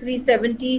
370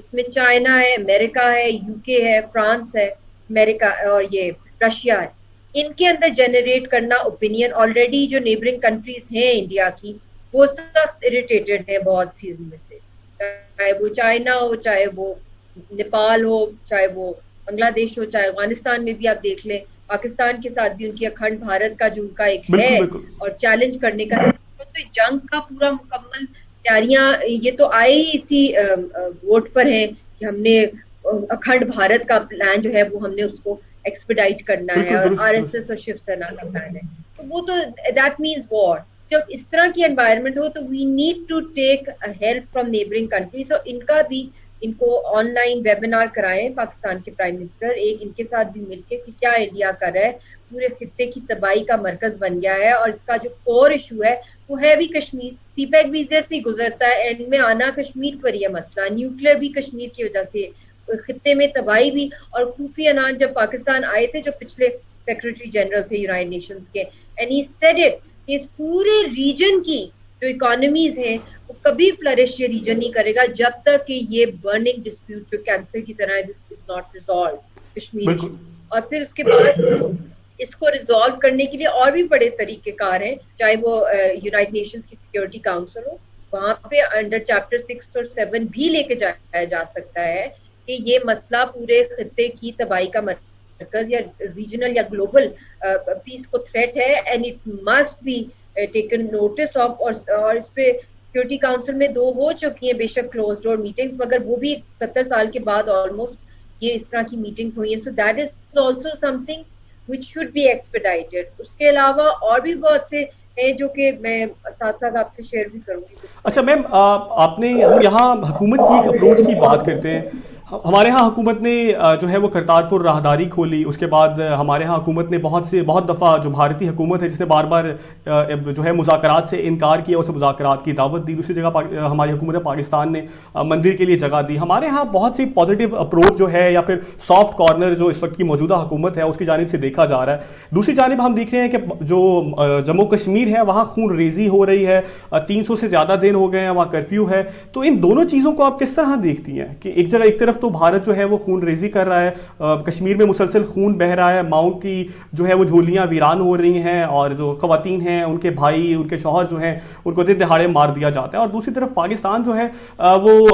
اس میں چائنا ہے, امریکہ ہے, یو کے ہے, فرانس ہے, امریکہ اور یہ رشیا ہے. ان کے اندر جنریٹ کرنا اوپینین, آلریڈی جو نیبرنگ کنٹریز ہیں انڈیا کی وہ سخت اریٹیٹڈ ہیں بہت سی میں سے, چاہے وہ چائنا ہو, چاہے وہ نیپال ہو, چاہے وہ بنگلہ دیش ہو, چاہے افغانستان میں بھی آپ دیکھ لیں, پاکستان کے ساتھ بھی ان کی اکھنڈ بھارت کا جو ان کا ایک ہے بالکل بالکل. اور چیلنج کرنے کا, تو جنگ کا پورا مکمل تیاریاں یہ تو آئے ہی اسی ووٹ پر ہیں کہ ہم نے اکھنڈ بھارت کا پلان جو ہے وہ ہم نے اس کو ایکسپیڈائٹ کرنا ہے, بالکل اور درست آر ایس درست. ایس اور شیو سینا کا پلان ہے. تو وہ تو دیٹ مینس وار. جب اس طرح کی انوائرمنٹ ہو تو we need to take help from neighbouring countries, اور ان کا بھی ان کو آن لائن ویبینار کرائیں پاکستان کے پرائم منسٹر, ایک ان کے ساتھ بھی مل کے کہ کیا انڈیا کر رہا ہے, پورے خطے کی تباہی کا مرکز بن گیا ہے, اور اس کا جو کور ایشو ہے وہ ہے بھی کشمیر. سی پیک بھی ادھر سے گزرتا ہے, اینڈ میں آنا کشمیر پر یہ مسئلہ, نیوکلیر بھی کشمیر کی وجہ سے خطے میں تباہی بھی. اور کوفی عنان جب پاکستان آئے تھے, جو پچھلے سیکرٹری جنرل تھے یونائٹڈ نیشنز کے, اینڈ ہی سیڈ اٹ کہ اس پورے ریجن کی جو اکانومیز ہیں وہ کبھی فلرش یہ ریجن نہیں کرے گا جب تک کہ یہ برننگ ڈسپیوٹ جو کینسر کی طرح ہے, دس از ناٹ ریزالوڈ, کشمیر بالکل ایشو. اور پھر اس کے بعد اس کو ریزالو کرنے کے لیے اور بھی بڑے طریقہ کار ہیں, چاہے وہ یونائٹڈ نیشنز کی سیکورٹی کاؤنسل ہو, وہاں پہ انڈر چیپٹر 6 اور 7 بھی لے کے جایا جا سکتا ہے کہ یہ مسئلہ پورے خطے کی تباہی کا مرکز یا ریجنل یا گلوبل پیس کو تھریٹ ہے, and it must be taken notice of. اور اس پہ سیکورٹی کاؤنسل میں 2 ہو چکی ہیں بے شک کلوز ڈور میٹنگز, مگر وہ بھی 70 سال کے بعد آلموسٹ یہ اس طرح کی میٹنگز ہوئی ہیں. So that is also some thing which should be expedited. اس کے علاوہ اور بھی بہت سے ہیں جو کہ میں ساتھ ساتھ آپ سے شیئر بھی کروں گی. اچھا میم, آپ نے, ہم یہاں حکومت کی ایک اپروچ کی بات کرتے ہیں. ہمارے ہاں حکومت نے جو ہے وہ کرتارپور راہداری کھولی, اس کے بعد ہمارے ہاں حکومت نے بہت دفعہ, جو بھارتی حکومت ہے جس نے بار بار جو ہے مذاکرات سے انکار کیا, اسے مذاکرات کی دعوت دی. دوسری جگہ ہماری حکومت پاکستان نے مندر کے لیے جگہ دی. ہمارے ہاں بہت سی پازیٹیو اپروچ جو ہے یا پھر سافٹ کارنر جو اس وقت کی موجودہ حکومت ہے اس کی جانب سے دیکھا جا رہا ہے. دوسری جانب ہم دیکھ رہے ہیں کہ جو جموں کشمیر ہے وہاں خون ریزی ہو رہی ہے, 300 سے زیادہ دن ہو گئے ہیں, وہاں کرفیو ہے. تو ان دونوں چیزوں کو آپ کس طرح دیکھتی ہیں کہ ایک جگہ ایک طرف تو بھارت جو ہے وہ خون ریزی کر رہا ہے, کشمیر میں مسلسل خون بہہ رہا ہے, ماؤں کی جو ہے وہ جھولیاں ویران ہو رہی ہیں, اور جو خواتین ہیں ان کے بھائی, ان کے شوہر جو ہیں ان کو دن دہاڑے مار دیا جاتا ہے, اور دوسری طرف پاکستان جو ہے وہ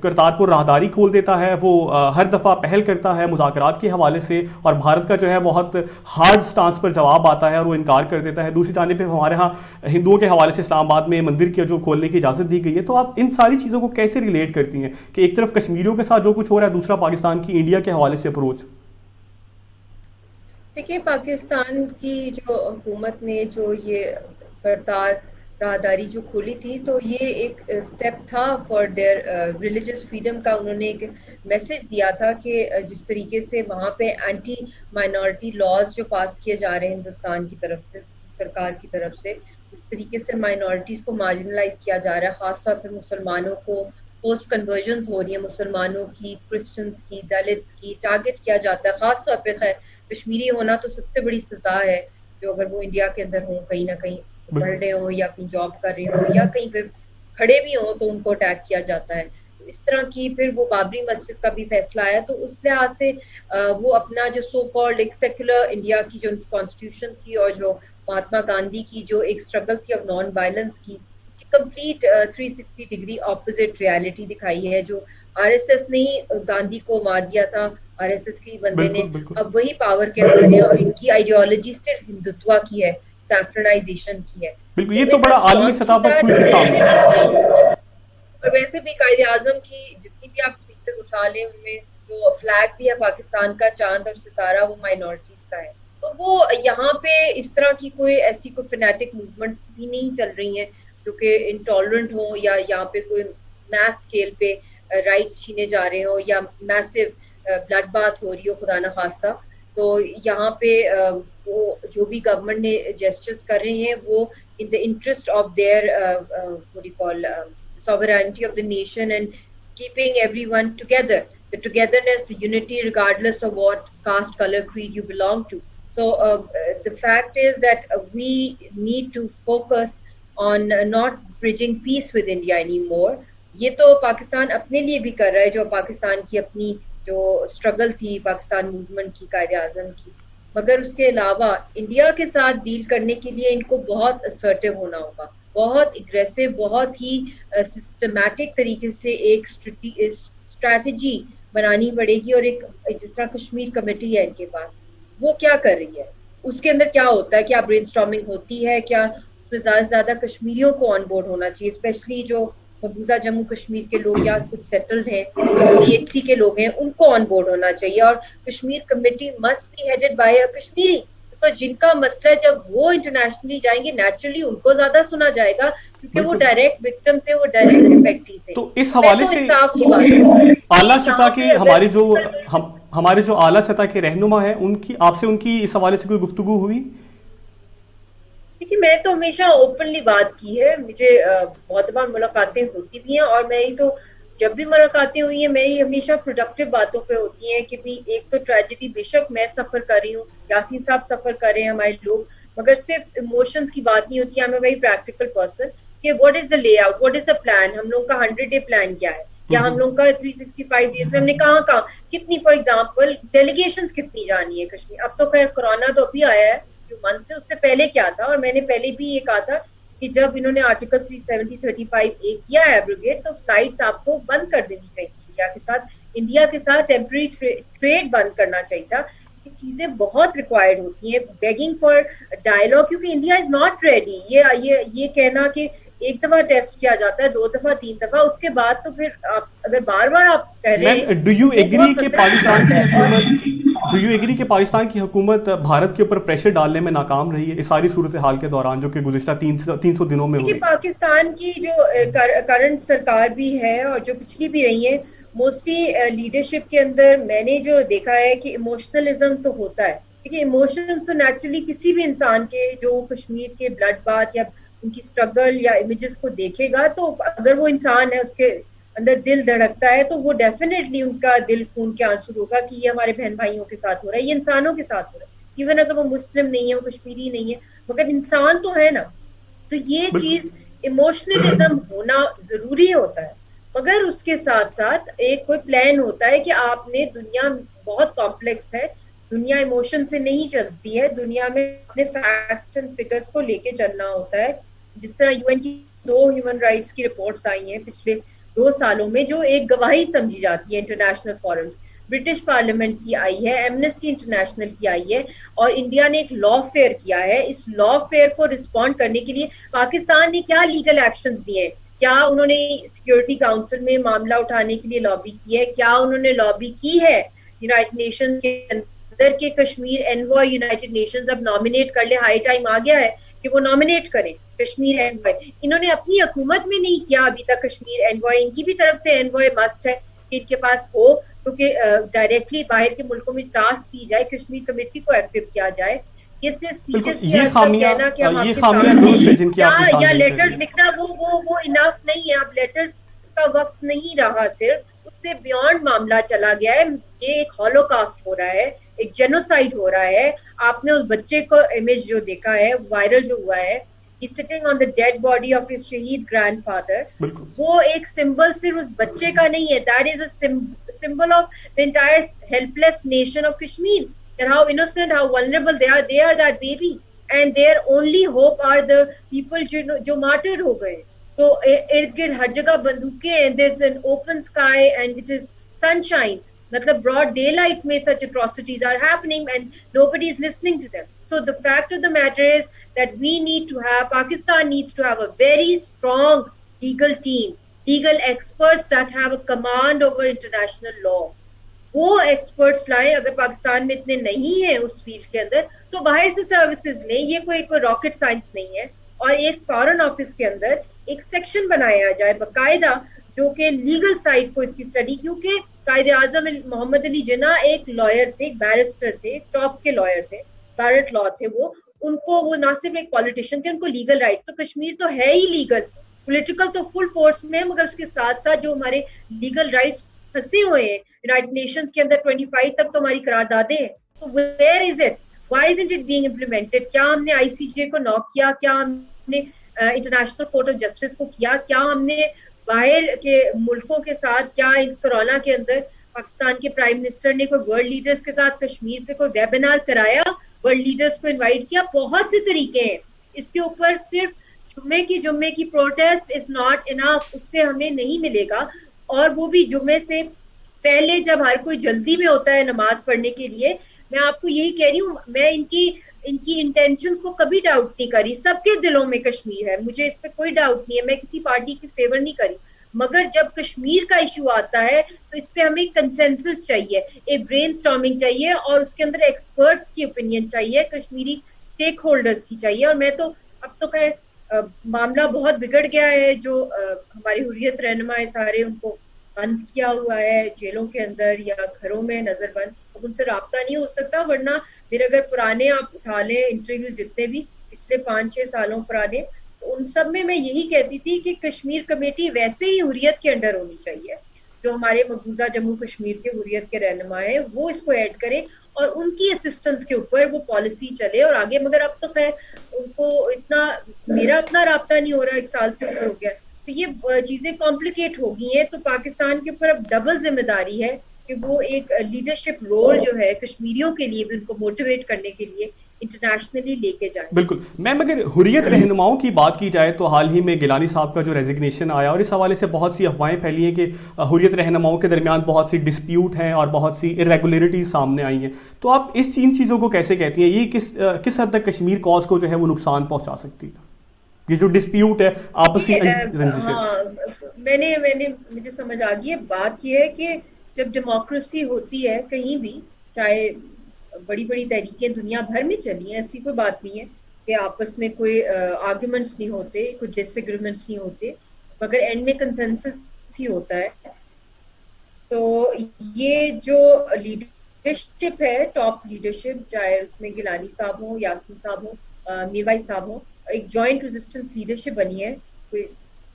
کرتارپور راہداری کھول دیتا ہے, وہ ہر دفعہ پہل کرتا ہے مذاکرات کے حوالے سے, اور بھارت کا جو ہے بہت ہارڈ سٹانس پر جواب آتا ہے اور وہ انکار کر دیتا ہے. دوسری جانب پہ ہمارے ہاں ہندوؤں کے حوالے سے اسلام آباد میں مندر کے جو کھولنے کی اجازت دی گئی ہے. تو آپ ان ساری چیزوں کو کیسے ریلیٹ کرتی ہیں کہ ایک طرف کشمیریوں کے ساتھ جو کچھ ہو رہا ہے, دوسرا پاکستان کی انڈیا کے حوالے سے اپروچ؟ دیکھیے, پاکستان کی جو حکومت نے جو یہ کرتار راہداری جو کھولی تھی, تو یہ ایک اسٹیپ تھا فار دیئر ریلیجس فریڈم کا. انہوں نے ایک میسج دیا تھا کہ جس طریقے سے وہاں پہ اینٹی مائنورٹی لاز جو پاس کیے جا رہے ہیں ہندوستان کی طرف سے, سرکار کی طرف سے, اس طریقے سے مائنورٹیز کو مارجنلائز کیا جا رہا ہے, خاص طور پہ مسلمانوں کو پوسٹ کنورژنز ہو رہی ہیں, مسلمانوں کی, کرسچنز کی, دلتس کی ٹارگٹ کیا جاتا ہے. خاص طور پہ خیر کشمیری ہونا تو سب سے بڑی سزا ہے, جو اگر وہ انڈیا کے اندر ہوں, کہیں نہ کہیں پڑھ رہے ہوں یا کہیں جاب کر رہے ہوں یا کہیں پہ کھڑے بھی ہوں, تو ان کو اٹیک کیا جاتا ہے. اس طرح کی پھر وہ بابری مسجد کا بھی فیصلہ آیا, تو اس لحاظ سے وہ اپنا جو سو کالڈ ایک سیکولر انڈیا کی جو کانسٹیٹیوشن تھی, اور جو مہاتما گاندھی کی جو ایک اسٹرگل تھی آف نان وائلنس کی, کمپلیٹ 360 ڈگری اپوزٹ ریالٹی دکھائی ہے. جو آر ایس ایس نے ہی گاندھی کو مار دیا تھا, آر ایس ایس کے بندے نے, اب وہی پاور کے اندر ہے, اور ان کی آئیڈیالوجی صرف ہندوتوا کی ہے, سیفرنائزیشن کی ہے. بالکل, یہ تو بڑا عالمی سطح پر کھل کے سامنے ہے. اور ویسے بھی قائد اعظم کی جتنی بھی آپ فکر اٹھا لیں, ان میں جو فلیگ بھی ہے پاکستان کا, چاند اور ستارہ, وہ مائنورٹیز کا ہے. تو وہ یہاں پہ اس طرح کی کوئی ایسی کوئی فنیٹک موومنٹس بھی نہیں چل رہی ہیں جو کہ انٹالرنٹ ہوں, یا یہاں پہ کوئی میس اسکیل پہ رائٹس چھینے جا رہے ہوں, یا میسو بلڈ بات ہو رہی ہو خدا نہ خواستہ. تو یہاں پہ وہ جو بھی گورنمنٹ نے جیسچرز کر رہے ہیں وہ in the interest of their what you call sovereignty of the nation and keeping everyone together, the togetherness, the unity regardless of what caste, color, creed you belong to. So the fact is that we need to focus on not bridging peace with India anymore. یہ تو پاکستان اپنے لیے بھی کر رہا ہے، جو پاکستان کی اپنی جو اسٹرگل تھی پاکستان موومنٹ کی، قائد اعظم کی، مگر اس کے علاوہ انڈیا کے ساتھ ڈیل کرنے کے لیے ان کو بہت اسرٹیو ہونا ہوگا، بہت اگریسو، بہت ہی سسٹمیٹک طریقے سے ایک اسٹریٹجی بنانی پڑے گی. اور ایک جس طرح کشمیر کمیٹی ہے ان کے پاس، وہ کیا کر رہی ہے، اس کے اندر کیا ہوتا ہے، کیا برین اسٹارمنگ ہوتی ہے، کیا اس میں زیادہ سے زیادہ کشمیریوں کو آن بورڈ ہونا چاہیے، اسپیشلی جو مقبوضہ جموں کشمیر کے لوگ یا کچھ سیٹلڈ ہیں پی ایچ سی کے لوگ ہیں، ان کو آن بورڈ ہونا چاہیے. اور Kashmir committee must be headed by a Kashmiri. تو جن کا مسئلہ ہے جب وہ انٹرنیشنلی جائیں گے نیچرلی ان کو زیادہ سنا جائے گا، کیونکہ وہ بالکل. ڈائریکٹ وکٹم سے، وہ ڈائریکٹ افیکٹی سے. تو اس میں حوالے تو سے انصاف کی بات کروں کہ اعلیٰ سطح یہاں کے پہ اگر ہمارے جو اعلیٰ سطح کے رہنما ہیں ان کی آپ سے ان کی اس حوالے سے کوئی گفتگو ہوئی؟ دیکھیے میں تو ہمیشہ اوپنلی بات کی ہے، مجھے بہت بار ملاقاتیں ہوتی بھی ہیں، اور میری تو جب بھی ملاقاتیں ہوئی ہیں میری ہمیشہ پروڈکٹیو باتوں پہ ہوتی ہیں کہ بھی ایک تو ٹریجڈی بے شک میں سفر کر رہی ہوں، یاسین صاحب سفر کر رہے ہیں، ہمارے لوگ، مگر صرف ایموشنز کی بات نہیں ہوتی. I am a very practical person کہ what is the layout, what is the plan, ہم لوگ کا 100 ڈے پلان کیا ہے، یا ہم لوگ کا 365 ڈیز میں ہم نے کہاں کہاں کتنی، فار ایگزامپل ڈیلیگیشنز کتنی جانی ہے کشمیر. اب تو خیر کورونا تو ابھی آیا ہے منتھ سے، اس سے پہلے کیا تھا، اور میں نے پہلے بھی یہ کہا تھا کہ جب انہوں نے آرٹیکل 370-35A کیا ہے ایبروگیٹ، تو فلائٹس آپ کو بند کر دینی چاہیے انڈیا کے ساتھ ٹیمپرری ٹریڈ بند کرنا چاہیے تھا. یہ چیزیں بہت ریکوائرڈ ہوتی ہیں، بیگنگ فار ڈائلاگ، کیونکہ انڈیا از ناٹ ریڈی. یہ کہنا کہ ایک دفعہ ٹیسٹ کیا جاتا ہے، 2 دفعہ 3 دفعہ، اس کے بعد تو پھر آپ اگر بار بار آپ کہہ رہے میم ہیں ڈو یو وہ ایگری بہت کہ خطرے کی پاکستان بات کی ہے. حکومت پاکستان کی حکومت بھارت کے اوپر پریشر ڈالنے میں ناکام رہی ہے اس ساری صورتحال کے دوران جو کہ گزشتہ 300 دنوں میں دیکھیے ہوئی؟ پاکستان کی جو کرنٹ سرکار بھی ہے اور جو پچھلی بھی رہی ہیں، موسٹلی لیڈرشپ کے اندر میں نے جو دیکھا ہے کہ ایموشنلزم تو ہوتا ہے. دیکھیے ایموشنز تو نیچرلی کسی بھی انسان کے جو کشمیر کے بلڈ بات یا ان کی اسٹرگل یا امیجز کو دیکھے گا، تو اگر وہ انسان ہے اس کے اندر دل دھڑکتا ہے تو وہ ڈیفینیٹلی ان کا دل خون کے آنسو ہوگا کہ یہ ہمارے بہن بھائیوں کے ساتھ ہو رہا ہے، یہ انسانوں کے ساتھ ہو رہا ہے. ایون اگر وہ مسلم نہیں ہے، وہ کشمیری نہیں ہے، مگر انسان تو ہے نا. تو یہ بالکل. چیز ایموشنلزم ہونا ضروری ہوتا ہے، مگر اس کے ساتھ ساتھ ایک کوئی پلان ہوتا ہے کہ آپ نے، دنیا بہت کمپلیکس ہے، دنیا ایموشن سے نہیں چلتی ہے، دنیا میں اپنے فیکٹس اینڈ فگرز کو لے کے چلنا ہوتا ہے. جس طرح UN کی 2 ہیومن رائٹس کی رپورٹس آئی ہیں پچھلے 2 سالوں میں، جو ایک گواہی سمجھی جاتی ہے انٹرنیشنل فورم. برٹش پارلیمنٹ کی آئی ہے، ایمنسٹی انٹرنیشنل کی آئی ہے، اور انڈیا نے ایک لا فیئر کیا ہے. اس لا فیئر کو رسپونڈ کرنے کے لیے پاکستان نے کیا لیگل ایکشنز لیے ہیں؟ کیا انہوں نے سیکورٹی کاؤنسل میں معاملہ اٹھانے کے لیے لابی کی ہے؟ کیا انہوں نے لابی کی ہے یونائٹڈ نیشن کے اندر کہ کشمیر انوائے یونائٹڈ نیشنز اب نامینیٹ کر لے؟ ہائی ٹائم آ گیا ہے کہ وہ نامینیٹ کریں کشمیر انوائے. انہوں نے اپنی حکومت میں نہیں کیا ابھی تک کشمیر انوائے. ان کی بھی طرف سے انوائے مسٹ ہے کہ ان کے پاس ہو، کیونکہ ڈائریکٹلی باہر کے ملکوں میں ٹاسک کی جائے، کشمیر کمیٹی کو ایکٹیو کیا جائے. یہ صرف اسپیچز بالکل. کی حد تک کہنا کہ ہم آپ کے خامیاں ساتھ درست ہے جن ہیں کی آپ یا نشاندہی کر رہی لیٹرز ہیں. لکھنا وہ انف نہیں ہے. اب لیٹرز کا وقت نہیں رہا، صرف اس سے بیونڈ معاملہ چلا گیا ہے. یہ ایک ہولو کاسٹ ہو رہا ہے، ایک جینوسائڈ ہو رہا ہے. آپ نے اس بچے کو امیج جو دیکھا ہے، وائرل جو ہوا ہے، sitting on the dead body of his شہید گرینڈ فادر، بالکل. وہ ایک سمبل صرف اس بچے کا نہیں ہے، that is a symbol of the entire helpless nation of Kashmir, and how innocent, how vulnerable they are that baby, and their only hope are the people جو martyred ہو گئے. تو ارد گرد ہر جگہ بندوقیں ہیں، there's an open sky and it is sunshine. مطلب broad daylight میں such atrocities are happening and nobody is listening to them. So the fact of the matter is that Pakistan needs to have a very strong legal team, legal experts that have a command over international law. وہ experts لائیں. اگر پاکستان میں اتنے نہیں ہیں اس field کے اندر تو باہر سے سروسز لیں. یہ کوئی راکٹ سائنس نہیں ہے. اور ایک فارن آفس کے اندر ایک سیکشن بنایا جائے باقاعدہ جو کہ لیگل سائڈ کو اس کی اسٹڈی، کیونکہ قائد اعظم محمد علی جناح ایک لائر تھے، ایک بیرسٹر تھے، ٹاپ کے لائر تھے، بارٹ لا تھے. وہ نہ صرف ایک پالیٹیشین تھے، ان کو لیگل رائٹ. تو کشمیر تو ہے ہی لیگل، پولیٹیکل تو فل فورس میں ہے، مگر اس کے ساتھ ساتھ جو ہمارے لیگل رائٹس پھنسے ہوئے ہیں یونائٹڈ نیشنز کے اندر 25 تک تو ہماری قراردادیں ہیں. تو where is it? Why is it being implemented? کیا ہم نے ICJ کو ناک کیا؟ کیا ہم نے انٹرنیشنل کورٹ آف جسٹس کو کیا؟ کیا ہم نے باہر کے ملکوں کے ساتھ، کیا ان کورونا کے اندر پاکستان کے پرائم منسٹر نے کوئی ورلڈ لیڈرز کے ساتھ کشمیر پہ کوئی ویبینار کرایا، ورلڈ لیڈرز کو انوائٹ کیا؟ بہت سے طریقے ہیں اس کے اوپر. صرف جمعے کی پروٹیسٹ از ناٹ انف، اس سے ہمیں نہیں ملے گا. اور وہ بھی جمعے سے پہلے جب ہر کوئی جلدی میں ہوتا ہے نماز پڑھنے کے لیے. میں آپ کو یہی کہہ رہی ہوں، میں ان کی انٹینشنز کو کبھی ڈاؤٹ نہیں کری. سب کے دلوں میں کشمیر ہے، مجھے اس پہ کوئی ڈاؤٹ نہیں ہے، میں کسی پارٹی کی فیور نہیں کری. مگر جب کشمیر کا ایشو آتا ہے تو اس پہ ہمیں کنسنسس چاہیے، ایک برین سٹارمنگ چاہیے، اور اس کے اندر ایکسپرٹس کی اوپینین چاہیے، کشمیری اسٹیک ہولڈرز کی چاہیے. اور میں تو اب تو خیر معاملہ بہت بگڑ گیا ہے. جو ہماری حریت رہنما ہے سارے، ان کو بند کیا ہوا ہے جیلوں کے اندر یا گھروں میں نظر بند. اب ان سے رابطہ نہیں ہو سکتا. ورنہ میرے اگر پرانے آپ اٹھا لیں انٹرویوز جتنے بھی پچھلے 5-6 سالوں پرانے، تو ان سب میں یہی کہتی تھی کہ کشمیر کمیٹی ویسے ہی حریت کے انڈر ہونی چاہیے. جو ہمارے مقبوضہ جموں کشمیر کے حریت کے رہنما ہیں وہ اس کو ایڈ کریں اور ان کی اسسٹنس کے اوپر وہ پالیسی چلے اور آگے. مگر اب تو خیر ان کو اتنا، میرا اتنا رابطہ نہیں ہو رہا، 1 سال سے اوپر ہو گیا، تو یہ چیزیں کمپلیکیٹ ہو گئی ہیں. تو پاکستان کے اوپر اب ڈبل ذمہ داری ہے کہ وہ ایک لیڈرشپ رول جو ہے کشمیریوں کے لیے بھی ان کو موٹیویٹ کرنے کے لیے انٹرنیشنلی لے کے جائیں. بالکل میم، اگر حریت رہنماؤں کی بات کی جائے تو حال ہی میں گیلانی صاحب کا جو ریزگنیشن آیا، اور اس حوالے سے بہت سی افواہیں پھیلی ہیں کہ حریت رہنماؤں کے درمیان بہت سی ڈسپیوٹ ہیں اور بہت سی ارریگولیرٹیز سامنے آئی ہیں. تو آپ اس ان چیزوں کو کیسے کہتی ہیں؟ یہ کس حد تک کشمیر کاز کو جو ہے وہ نقصان پہنچا سکتی ہے، یہ جو ڈسپیوٹ ہے آپسی رنجشیں؟ ہاں میں نے مجھے سمجھ آ گئی ہے. بات یہ ہے کہ جب ڈیموکریسی ہوتی ہے کہیں بھی، چاہے بڑی بڑی تحریکیں دنیا بھر میں چلی ہیں، ایسی کوئی بات نہیں ہے کہ آپس میں کوئی آرگومنٹس نہیں ہوتے، کوئی ڈس ایگریمنٹس نہیں ہوتے، مگر اینڈ میں کنسنسس ہی ہوتا ہے. تو یہ جو لیڈرشپ ہے، ٹاپ لیڈرشپ، چاہے اس میں گیلانی صاحب ہوں، یاسین صاحب ہوں، میر بھائی صاحب ہوں، ایک جوائنٹ ریزسٹنس لیڈرشپ بنی ہے کوئی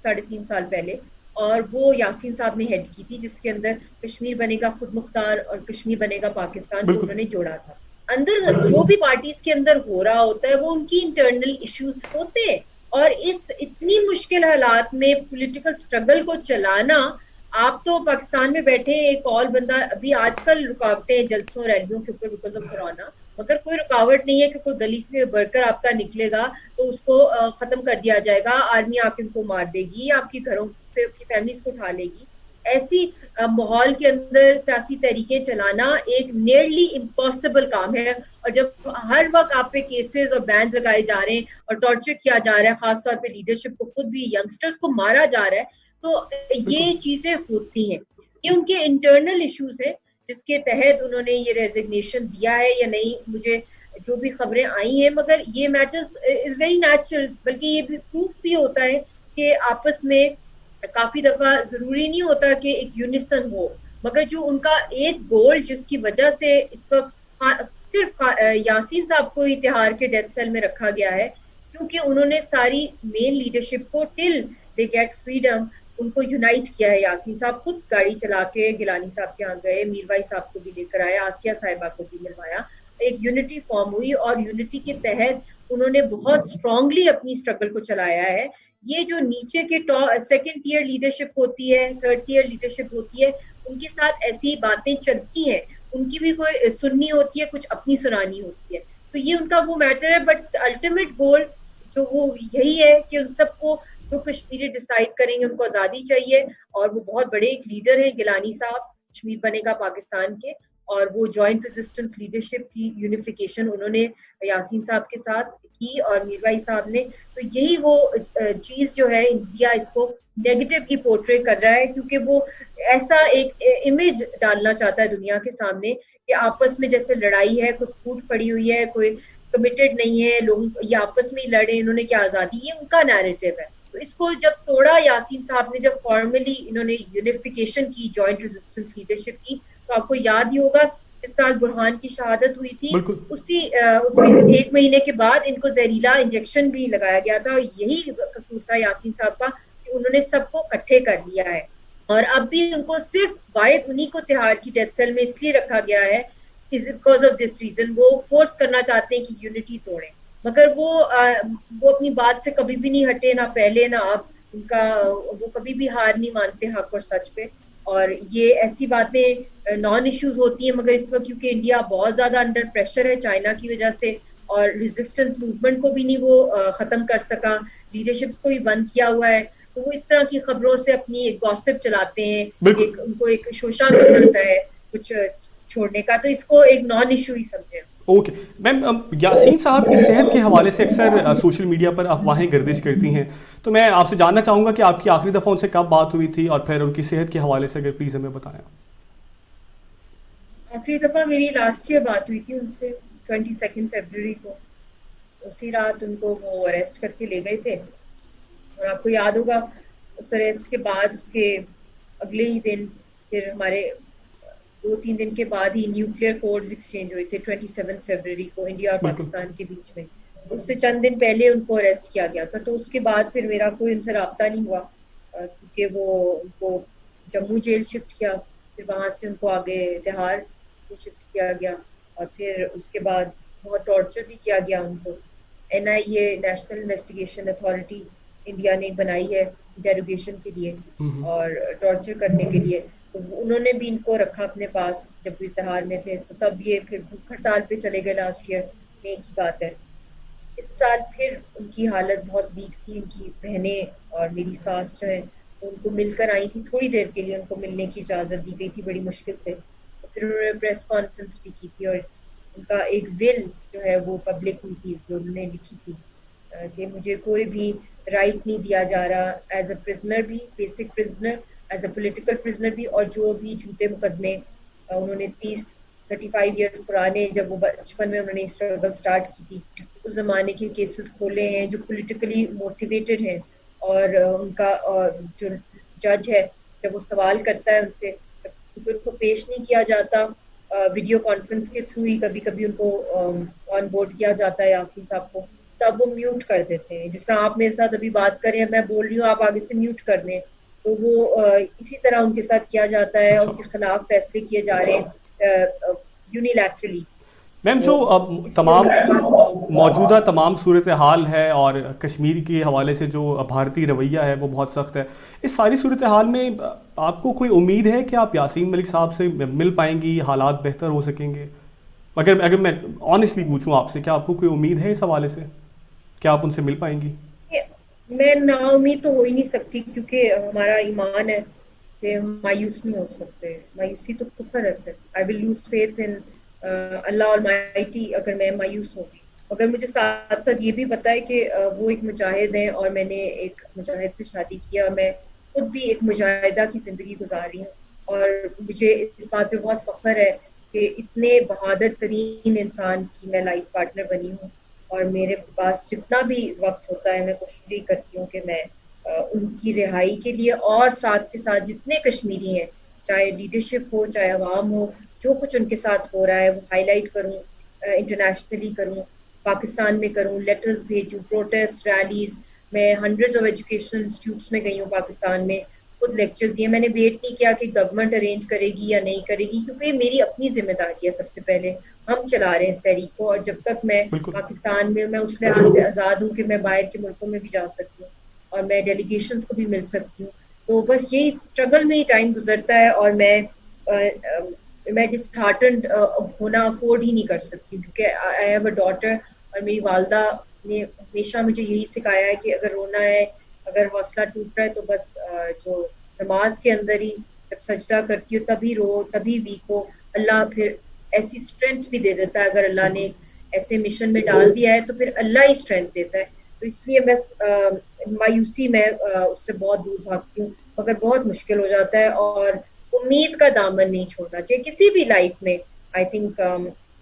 3.5 سال پہلے، اور وہ یاسین صاحب نے ہیڈ کی تھی، جس کے اندر کشمیر بنے گا خود مختار اور کشمیر بنے گا پاکستان کو بالکل انہوں نے جوڑا تھا. اندر جو بھی پارٹیز کے اندر ہو رہا ہوتا ہے وہ ان کی انٹرنل ایشوز ہوتے ہیں، اور اس اتنی مشکل حالات میں پولیٹیکل اسٹرگل کو چلانا. آپ تو پاکستان میں بیٹھے ایک اور بندہ، ابھی آج کل رکاوٹیں جلسوں ریلیوں کے اوپر بیکاز آف کورونا، مگر کوئی رکاوٹ نہیں ہے کہ کوئی گلی سے بڑھ کر آپ کا نکلے گا تو اس کو ختم کر دیا جائے گا، آرمی آ کے ان کو مار دے گی، آپ کی گھروں سے آپ کی فیملیز کو اٹھا لے گی. ایسی ماحول کے اندر سیاسی تحریکیں چلانا ایک نیئرلی امپاسبل کام ہے. اور جب ہر وقت آپ پہ کیسز اور بینز لگائے جا رہے ہیں اور ٹارچر کیا جا رہا ہے، خاص طور پہ لیڈرشپ کو، خود بھی ینگسٹرز کو مارا جا رہا ہے، تو بالکل یہ چیزیں ہوتی ہیں. یہ ان کے انٹرنل ایشوز ہیں جس کے تحت انہوں نے یہ ریزگنیشن دیا ہے یا نہیں، مجھے جو بھی خبریں آئی ہیں. مگر یہ میٹرز از ویری نیچرل، بلکہ یہ بھی پروف بھی ہوتا ہے کہ آپس میں کافی دفعہ ضروری نہیں ہوتا کہ ایک یونیسن ہو، مگر جو ان کا ایک گول جس کی وجہ سے اس وقت صرف یاسین صاحب کو ہی تہاڑ کے ڈیتھ سیل میں رکھا گیا ہے، کیونکہ انہوں نے ساری مین لیڈرشپ کو ٹل دے گیٹ فریڈم ان کو یونائٹ کیا ہے. یاسین صاحب خود گاڑی چلا کے گیلانی صاحب کے یہاں گئے، میر بھائی صاحب کو بھی لے کر آئے، آسیہ صاحبہ کو بھی ملوایا، ایک یونٹی فارم ہوئی، اور یونٹی کے تحت انہوں نے بہت اسٹرانگلی اپنی اسٹرگل کو چلایا ہے. یہ جو نیچے کے سیکنڈ ٹیئر لیڈرشپ ہوتی ہے، تھرڈ ٹیئر لیڈرشپ ہوتی ہے، ان کے ساتھ ایسی باتیں چلتی ہیں، ان کی بھی کوئی سننی ہوتی ہے، کچھ اپنی سنانی ہوتی ہے. تو یہ ان کا وہ میٹر ہے. بٹ الٹیمیٹ گول جو وہ یہی ہے کہ ان سب کو جو کشمیری ڈیسائیڈ کریں گے ان کو آزادی چاہیے. اور وہ بہت بڑے ایک لیڈر ہیں گیلانی صاحب، کشمیر بنے گا پاکستان کے، اور وہ جوائنٹ ریزسٹنس لیڈرشپ کی یونیفیکیشن انہوں نے یاسین صاحب کے ساتھ کی اور میر بھائی صاحب نے. تو یہی وہ چیز جو ہے انڈیا اس کو نیگیٹولی پورٹری کر رہا ہے، کیونکہ وہ ایسا ایک امیج ڈالنا چاہتا ہے دنیا کے سامنے کہ آپس میں جیسے لڑائی ہے، کوئی پھوٹ پڑی ہوئی ہے، کوئی کمیٹڈ نہیں ہے، لوگ یہ آپس میں ہی لڑے، انہوں نے کیا آزادی، یہ ان کا نیریٹو ہے. تو اس کو جب توڑا یاسین صاحب نے، جب فارملی انہوں نے یونیفیکیشن کی جوائنٹ ریزسٹنس لیڈرشپ کی، تو آپ کو یاد ہی ہوگا اس سال برہان کی شہادت ہوئی تھی، بالکل اسی 1 مہینے کے بعد ان کو زہریلا انجیکشن بھی لگایا گیا تھا. اور یہی قصور تھا یاسین صاحب کا کہ انہوں نے سب کو اکٹھے کر لیا ہے. اور اب بھی ان کو صرف واحد انہی کو تہاڑ کی ڈیتھ سیل میں اس لیے رکھا گیا ہے بیکاز آف دس ریزن. وہ فورس کرنا چاہتے ہیں کہ یونٹی توڑیں، مگر وہ اپنی بات سے کبھی بھی نہیں ہٹے، نہ پہلے نہ اب. ان کا وہ کبھی بھی ہار نہیں مانتے حق اور سچ پہ. اور یہ ایسی باتیں نان ایشوز ہوتی ہیں مگر اس وقت کیونکہ انڈیا بہت زیادہ انڈر پریشر ہے چائنا کی وجہ سے, اور ریزسٹنس موومنٹ کو بھی نہیں وہ ختم کر سکا, لیڈرشپ کو بھی بند کیا ہوا ہے, تو وہ اس طرح کی خبروں سے اپنی ایک گوسپ چلاتے ہیں, بالکل. ان کو ایک شوشہ مل جاتا ہے کچھ چھوڑنے کا, تو اس کو ایک نان ایشو ہی سمجھیں. اوکے میم, یاسین صاحب کی صحت کے حوالے سے اکثر سوشل میڈیا پر افواہیں گردش کرتی ہیں, تو میں آپ سے جاننا چاہوں گا کہ آپ کی آخری دفعہ ان سے کب بات ہوئی تھی, اور پھر ان کی صحت کے حوالے سے اگر پلیز ہمیں بتائیں. آخری دفعہ میری لاسٹ ایئر بات ہوئی تھی ان سے 22 فیبروری کو. اسی رات ان کو وہ اریسٹ کر کے لے گئے تھے, اور آپ کو یاد ہوگا اس اریسٹ کے بعد اس کے اگلے ہی دن پھر ہمارے 2-3 دن کے بعد ہی نیوکلیئر کوڈز ایکسچینج ہوئے تھے 27 فیبروری کو انڈیا اور بالکل. پاکستان کے بیچ میں. تو اس سے چند دن پہلے ان کو اریسٹ کیا گیا تھا, تو اس کے بعد پھر میرا کوئی ان سے رابطہ نہیں ہوا, کیونکہ وہ ان کو جموں جیل شفٹ کیا, پھر وہاں سے ان کو آگے تہاڑ شفٹ کیا گیا, اور پھر اس کے بعد بہت ٹارچر بھی کیا گیا ان کو. NIA national investigation authority India نے بنائی ہے انٹیروگیشن کے لیے اور ٹارچر کرنے کے لیے, تو انہوں نے بھی ان کو رکھا اپنے پاس جب وہ اتحاد میں تھے, تو تب یہ پھر بھوک ہڑتال پہ چلے گئے لاسٹ ایئر. مئی کی بات ہے. اس سال پھر ان کی حالت بہت ویک تھی, ان کی بہنیں اور میری ساس جو ہے ان کو مل کر آئی تھی تھوڑی دیر کے لیے, ان کو ملنے کی اجازت دی گئی تھی بڑی مشکل سے. تو پھر انہوں نے پریس کانفرنس بھی کی تھی, اور ان کا ایک ول جو ہے وہ پبلک ہوئی تھی جو انہوں نے لکھی تھی کہ مجھے کوئی بھی رائٹ نہیں دیا جا رہا ایز اے پرزنر بھی, basic prisoner, as a political prisoner بھی, اور جو بھی جھوٹے مقدمے انہوں نے 35 ایئرس پرانے جب وہ بچپن میں انہوں نے اسٹرگل سٹارٹ کی تھی اس زمانے کے کیسز کھولے ہیں جو پولیٹیکلی موٹیویٹڈ ہیں. اور ان کا جو جج ہے جب وہ سوال کرتا ہے ان سے, کیونکہ ان کو پیش نہیں کیا جاتا ویڈیو کانفرنس کے تھرو ہی, کبھی کبھی ان کو آن بورڈ کیا جاتا ہے یاسین صاحب کو, تب وہ میوٹ کر دیتے ہیں. جس طرح آپ میرے ساتھ ابھی بات کر رہے ہیں, میں بول رہی ہوں آپ آگے سے میوٹ کر دیں, تو وہ اسی طرح ان کے ساتھ کیا جاتا ہے, اچھا ان کے خلاف فیصلے کیے جا رہے ہیں یونیلیٹرلی. میم, جو اب تمام موجودہ تمام صورتحال ہے اور کشمیر کے حوالے سے جو بھارتی رویہ ہے وہ بہت سخت ہے, اس ساری صورتحال میں آپ کو کوئی امید ہے کہ آپ یاسین ملک صاحب سے مل پائیں گی, حالات بہتر ہو سکیں گے؟ اگر میں آنیسٹلی پوچھوں آپ سے, کیا آپ کو کوئی امید ہے اس حوالے سے, کیا آپ ان سے مل پائیں گی؟ میں نا امید تو ہو ہی نہیں سکتی, کیونکہ ہمارا ایمان ہے کہ ہم مایوس نہیں ہو سکتے. مایوسی تو کفر ہے. I will lose faith in Allah almighty اگر میں مایوس ہوگی. مگر مجھے ساتھ ساتھ یہ بھی پتا ہے کہ وہ ایک مجاہد ہیں, اور میں نے ایک مجاہد سے شادی کیا, اور میں خود بھی ایک مجاہدہ کی زندگی گزار رہی ہوں, اور مجھے اس بات پہ بہت فخر ہے کہ اتنے بہادر ترین انسان کی میں لائف پارٹنر بنی ہوں. اور میرے پاس جتنا بھی وقت ہوتا ہے میں کوشش بھی کرتی ہوں کہ میں ان کی رہائی کے لیے, اور ساتھ کے ساتھ جتنے کشمیری ہیں, چاہے لیڈرشپ ہو چاہے عوام ہو, جو کچھ ان کے ساتھ ہو رہا ہے وہ ہائی لائٹ کروں, انٹرنیشنلی کروں, پاکستان میں کروں, لیٹرز بھیجوں, پروٹیسٹ ریلیز. میں ہنڈریڈز آف ایجوکیشنل انسٹیٹیوٹس میں گئی ہوں پاکستان میں, خود لیکچرز دیے. میں نے ویٹ نہیں کیا کہ گورنمنٹ ارینج کرے گی یا نہیں کرے گی, کیونکہ یہ میری اپنی ذمہ داری ہے. سب سے پہلے ہم چلا رہے ہیں اس تحریک کو, اور جب تک میں بالکل. پاکستان میں اس لحاظ سے آزاد ہوں کہ میں باہر کے ملکوں میں بھی جا سکتی ہوں اور میں ڈیلیگیشنز کو بھی مل سکتی ہوں. تو بس یہی اسٹرگل میں ہی ٹائم گزرتا ہے, اور میں ڈس ہارٹنڈ ہونا افورڈ ہی نہیں کر سکتی, کیونکہ آئی ہیو اے ڈاٹر, اور میری والدہ نے ہمیشہ مجھے یہی سکھایا ہے کہ اگر رونا ہے, اگر حوصلہ ٹوٹ رہا ہے, تو بس جو نماز کے اندر ہی جب سجدہ کرتی ہو تبھی رو, تبھی ویک ہو. اللہ پھر ایسی اسٹرینتھ بھی دے دیتا ہے. اگر اللہ نے ایسے مشن میں ڈال دیا ہے تو پھر اللہ ہی اسٹرینتھ دیتا ہے. تو اس لیے بس مایوسی میں اس سے بہت دور بھاگتی ہوں, مگر بہت مشکل ہو جاتا ہے, اور امید کا دامن نہیں چھوڑنا چاہیے کسی بھی لائف میں. آئی تھنک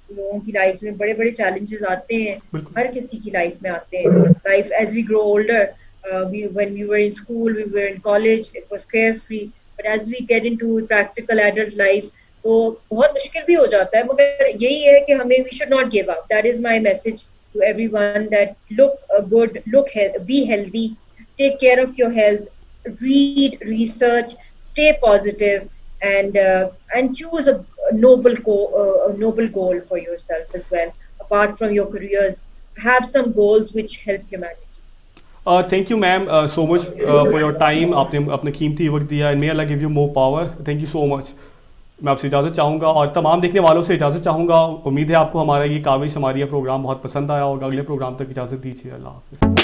لوگوں کی لائف میں بڑے بڑے چیلنجز آتے ہیں, ہر کسی کی لائف میں آتے ہیں. Life as we grow older, when we were in school, we were in college, it was carefree, but as we get into practical adult life, تو بہت مشکل بھی ہو جاتا ہے. مگر یہی ہے کہ ہمیں we should not give up. That is my message to everyone, that look good, be healthy, take care of your health, read, research, stay positive, and choose a noble goal for yourself as well. Apart from your careers, have some goals which help humanity. Thank you ma'am so much for your time. آپ نے اپنا قیمتی وقت دیا, and may Allah give you more power. Thank you so much. میں آپ سے اجازت چاہوں گا اور تمام دیکھنے والوں سے اجازت چاہوں گا. امید ہے آپ کو ہمارا یہ کاوش, ہماری یہ پروگرام بہت پسند آیا ہوگا. اگلے پروگرام تک اجازت دیجیے. اللہ حافظ.